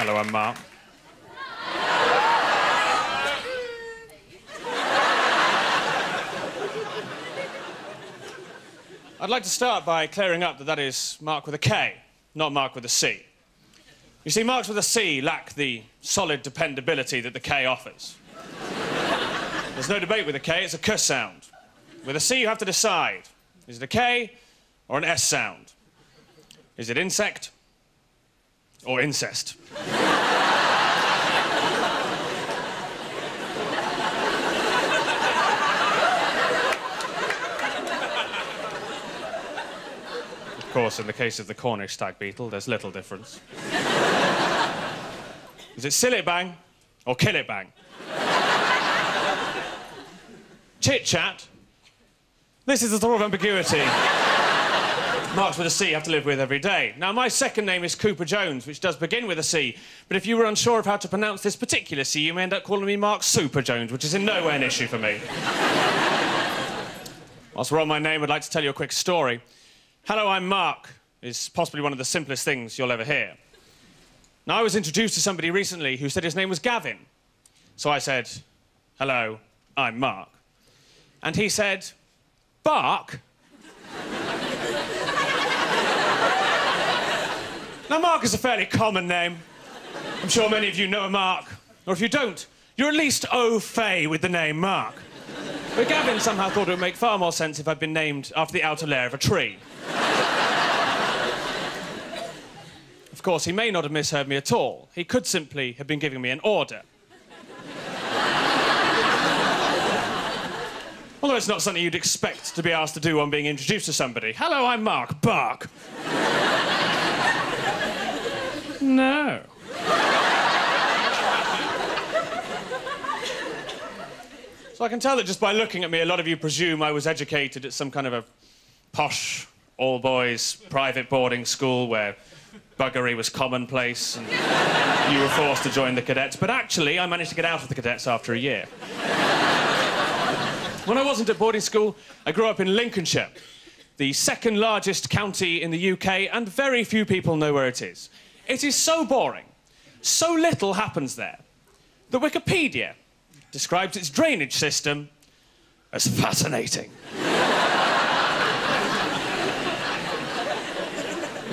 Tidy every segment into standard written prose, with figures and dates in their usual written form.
Hello, I'm Mark. I'd like to start by clearing up that that is Mark with a K, not Mark with a C. You see, Marks with a C lack the solid dependability that the K offers. There's no debate with a K, it's a K sound. With a C, you have to decide. Is it a K or an S sound? Is it insect or incest? Of course, in the case of the Cornish stag beetle, there's little difference. Is it sill it bang or kill it bang? Chit-chat? This is the sort of ambiguity Marks with a C have to live with every day. Now, my second name is Cooper Jones, which does begin with a C, but if you were unsure of how to pronounce this particular C, you may end up calling me Mark Super Jones, which is in no way an issue for me. Whilst we're on my name, I'd like to tell you a quick story. Hello, I'm Mark is possibly one of the simplest things you'll ever hear. Now, I was introduced to somebody recently who said his name was Gavin. So I said, hello, I'm Mark. And he said, Bark? Now, Mark is a fairly common name. I'm sure many of you know a Mark. Or if you don't, you're at least au fait with the name Mark. But Gavin somehow thought it would make far more sense if I'd been named after the outer layer of a tree. Of course, he may not have misheard me at all. He could simply have been giving me an order. Although it's not something you'd expect to be asked to do on being introduced to somebody. Hello, I'm Mark. Bark. No. So I can tell that just by looking at me, a lot of you presume I was educated at some kind of a posh, all-boys, private boarding school where buggery was commonplace and you were forced to join the cadets. But actually, I managed to get out of the cadets after a year. When I wasn't at boarding school, I grew up in Lincolnshire, the second largest county in the UK, and very few people know where it is. It is so boring, so little happens there, that Wikipedia describes its drainage system as fascinating.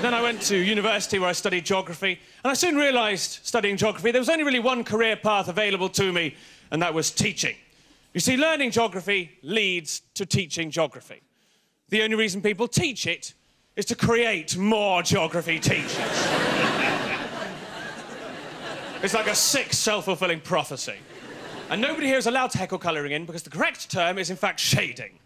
Then I went to university where I studied geography, and I soon realised, studying geography, there was only really one career path available to me, and that was teaching. You see, learning geography leads to teaching geography. The only reason people teach it is to create more geography teachers. It's like a sick, self-fulfilling prophecy. And nobody here is allowed to heckle colouring in because the correct term is, in fact, shading.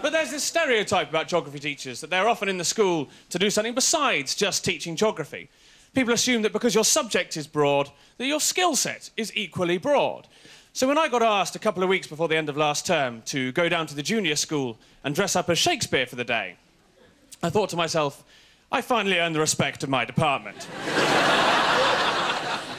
But there's this stereotype about geography teachers that they're often in the school to do something besides just teaching geography. People assume that because your subject is broad, that your skill set is equally broad. So when I got asked a couple of weeks before the end of last term to go down to the junior school and dress up as Shakespeare for the day, I thought to myself, I finally earned the respect of my department.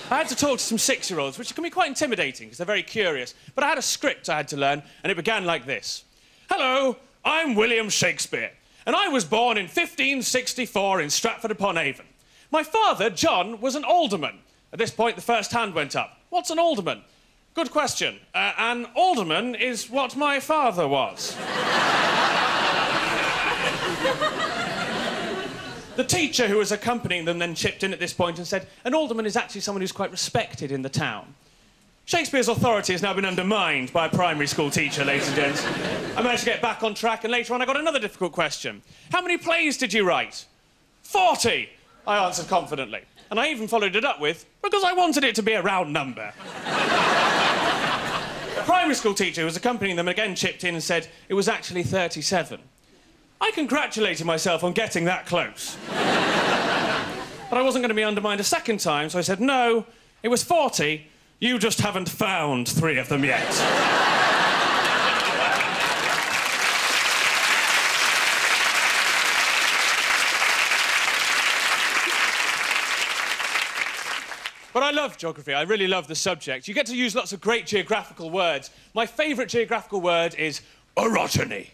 I had to talk to some 6-year-olds, which can be quite intimidating because they're very curious, but I had a script I had to learn, and it began like this. Hello, I'm William Shakespeare, and I was born in 1564 in Stratford-upon-Avon. My father, John, was an alderman. At this point, the first hand went up. What's an alderman? Good question. An alderman is what my father was. The teacher who was accompanying them then chipped in at this point and said, an alderman is actually someone who's quite respected in the town. Shakespeare's authority has now been undermined by a primary school teacher, ladies and gents. I managed to get back on track, and later on I got another difficult question. How many plays did you write? 40, I answered confidently. And I even followed it up with, because I wanted it to be a round number. A primary school teacher who was accompanying them again chipped in and said it was actually 37. I congratulated myself on getting that close. But I wasn't going to be undermined a second time, so I said, no, it was 40. You just haven't found 3 of them yet. But I love geography. I really love the subject. You get to use lots of great geographical words. My favourite geographical word is orogeny.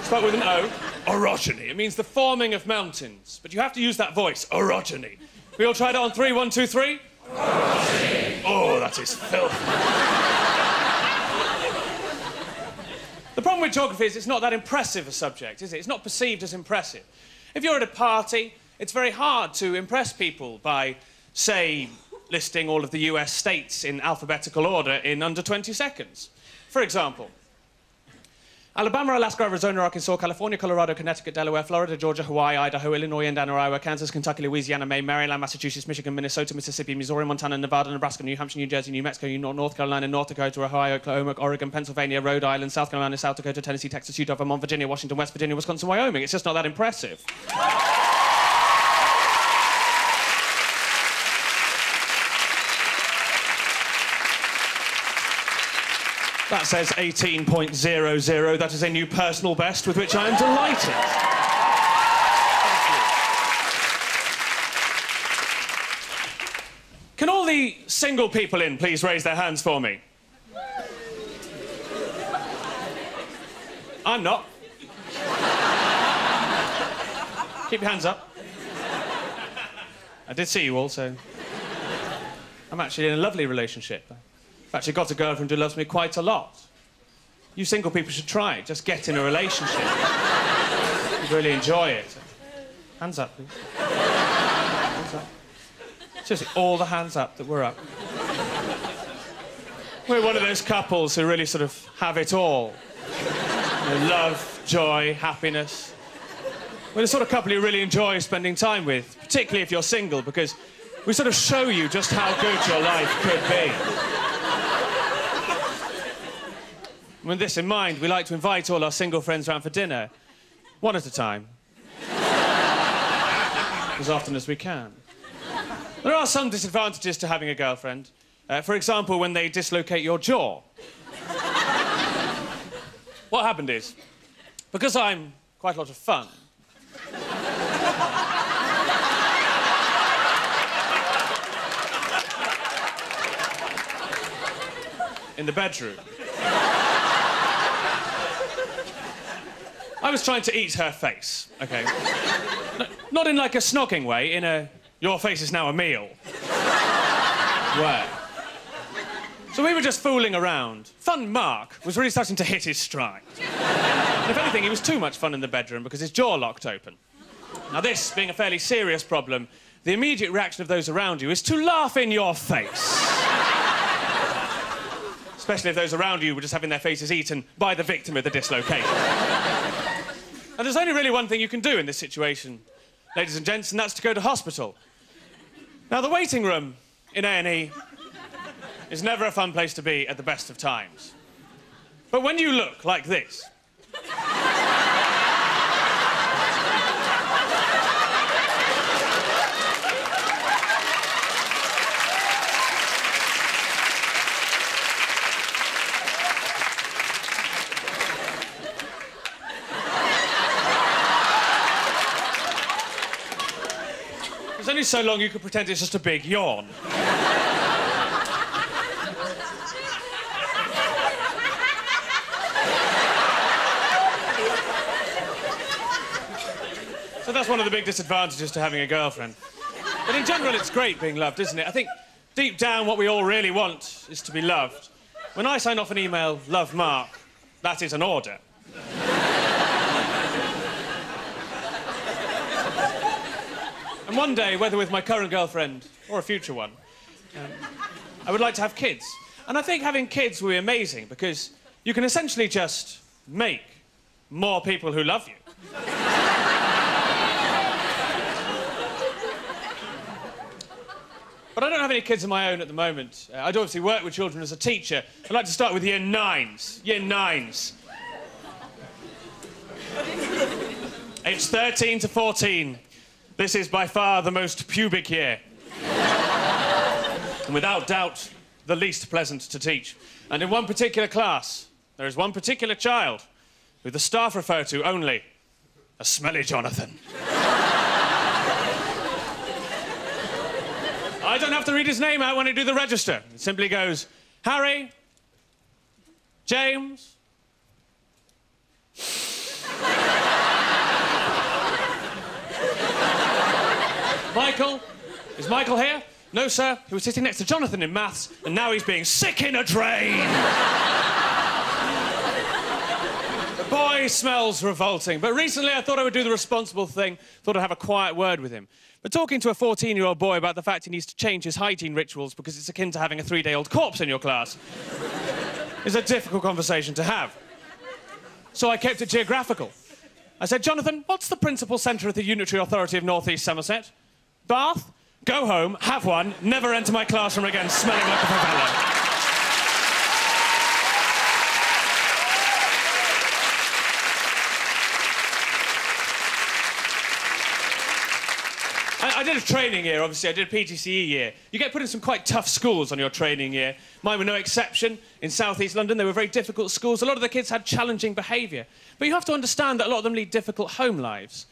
Start with an O. orogeny. It means the forming of mountains. But you have to use that voice, orogeny. We all tried it on 3, 1, 2, 3? Orogeny. Oh, that is filth. The problem with geography is it's not that impressive a subject, is it? It's not perceived as impressive. If you're at a party, it's very hard to impress people by, say, listing all of the US states in alphabetical order in under 20 seconds. For example, Alabama, Alaska, Arizona, Arkansas, California, Colorado, Connecticut, Delaware, Florida, Georgia, Hawaii, Idaho, Illinois, Indiana, Iowa, Kansas, Kentucky, Louisiana, Maine, Maryland, Massachusetts, Michigan, Minnesota, Mississippi, Missouri, Montana, Nevada, Nebraska, New Hampshire, New Jersey, New Mexico, North Carolina, North Dakota, Ohio, Oklahoma, Oregon, Pennsylvania, Rhode Island, South Carolina, South Dakota, Tennessee, Texas, Utah, Vermont, Virginia, Washington, West Virginia, Wisconsin, Wyoming. It's just not that impressive. That says 18.00. That is a new personal best with which I am delighted. Can all the single people in please raise their hands for me? I'm not. Keep your hands up. I did see you all, so... I'm actually in a lovely relationship. I've actually got a girlfriend who loves me quite a lot. You single people should try it. Just get in a relationship. You'd really enjoy it. Hands up, please. Hands up. Seriously, all the hands up that were up. We're one of those couples who really sort of have it all. You know, love, joy, happiness. We're the sort of couple you really enjoy spending time with, particularly if you're single, because we sort of show you just how good your life could be. With this in mind, we like to invite all our single friends round for dinner, one at a time, as often as we can. There are some disadvantages to having a girlfriend. For example, when they dislocate your jaw. What happened is, because I'm quite a lot of fun, in the bedroom, I was trying to eat her face, OK? No, not in, like, a snogging way, in a your face is now a meal way. So we were just fooling around. Fun Mark was really starting to hit his stride. And if anything, he was too much fun in the bedroom because his jaw locked open. Now, this being a fairly serious problem, the immediate reaction of those around you is to laugh in your face. Especially if those around you were just having their faces eaten by the victim of the dislocation. And there's only really one thing you can do in this situation, ladies and gents, and that's to go to hospital. Now, the waiting room in A&E is never a fun place to be at the best of times. But when you look like this... There's only so long you can pretend it's just a big yawn. So that's one of the big disadvantages to having a girlfriend. But in general, it's great being loved, isn't it? I think deep down what we all really want is to be loved. When I sign off an email, love Mark, that is an order. And one day, whether with my current girlfriend or a future one, I would like to have kids. And I think having kids will be amazing because you can essentially just make more people who love you. But I don't have any kids of my own at the moment. I do obviously work with children as a teacher. I'd like to start with year 9s. Year 9s. Aged 13 to 14. This is by far the most pubic year. And without doubt, the least pleasant to teach. And in one particular class, there is one particular child who the staff refer to only as Smelly Jonathan. I don't have to read his name out when I do the register. It simply goes, Harry, James... Michael? Is Michael here? No, sir. He was sitting next to Jonathan in maths, and now he's being sick in a drain. The boy smells revolting, but recently I thought I would do the responsible thing, thought I'd have a quiet word with him. But talking to a 14-year-old boy about the fact he needs to change his hygiene rituals because it's akin to having a 3-day-old corpse in your class is a difficult conversation to have. So I kept it geographical. I said, Jonathan, what's the principal centre of the Unitary Authority of North East Somerset? Bath? Go home, have one, never enter my classroom again smelling like a favela. I did a training year, obviously. I did a PGCE year. You get put in some quite tough schools on your training year. Mine were no exception. In South East London, they were very difficult schools. A lot of the kids had challenging behaviour. But you have to understand that a lot of them lead difficult home lives.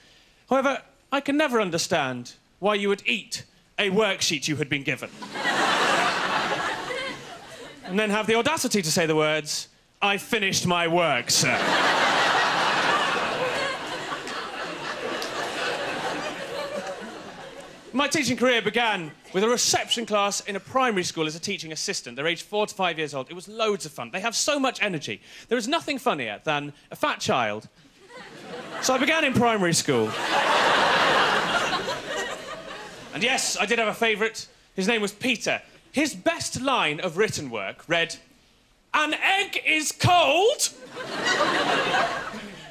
However, I can never understand why you would eat a worksheet you had been given. And then have the audacity to say the words, "I finished my work, sir." My teaching career began with a reception class in a primary school as a teaching assistant. They're aged 4 to 5 years old. It was loads of fun. They have so much energy. There is nothing funnier than a fat child. So I began in primary school. And yes, I did have a favourite. His name was Peter. His best line of written work read, "An egg is cold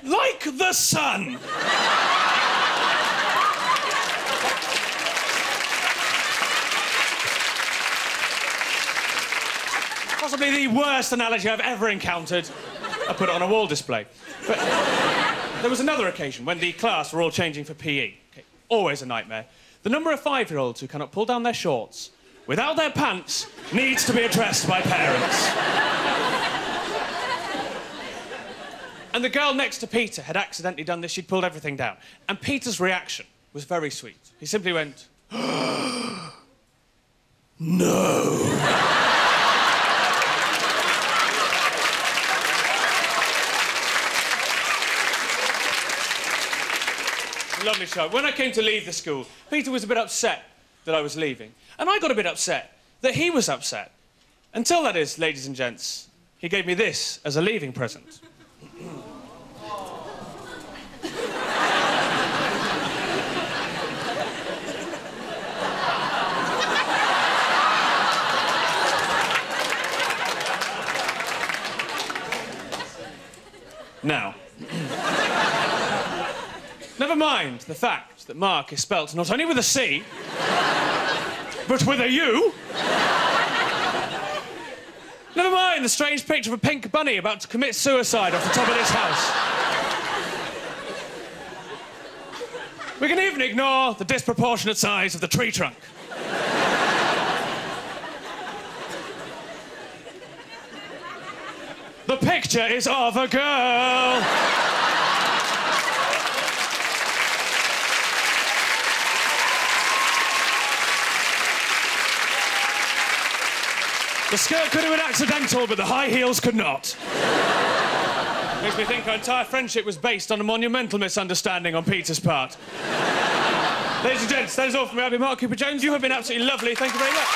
like the sun." Possibly the worst analogy I've ever encountered. I put it on a wall display. But there was another occasion when the class were all changing for PE. Okay, always a nightmare. The number of 5-year-olds who cannot pull down their shorts without their pants needs to be addressed by parents. And the girl next to Peter had accidentally done this. She'd pulled everything down. And Peter's reaction was very sweet. He simply went, "No." Lovely show. When I came to leave the school, Peter was a bit upset that I was leaving. And I got a bit upset that he was upset. Until, that is, ladies and gents, he gave me this as a leaving present. Now, never mind the fact that Mark is spelt not only with a C, but with a U. Never mind the strange picture of a pink bunny about to commit suicide off the top of this house. We can even ignore the disproportionate size of the tree trunk. The picture is of a girl. The skirt could have been accidental, but the high heels could not. Makes me think our entire friendship was based on a monumental misunderstanding on Peter's part. Ladies and gents, that is all from me. I've been Mark Cooper-Jones. You have been absolutely lovely. Thank you very much.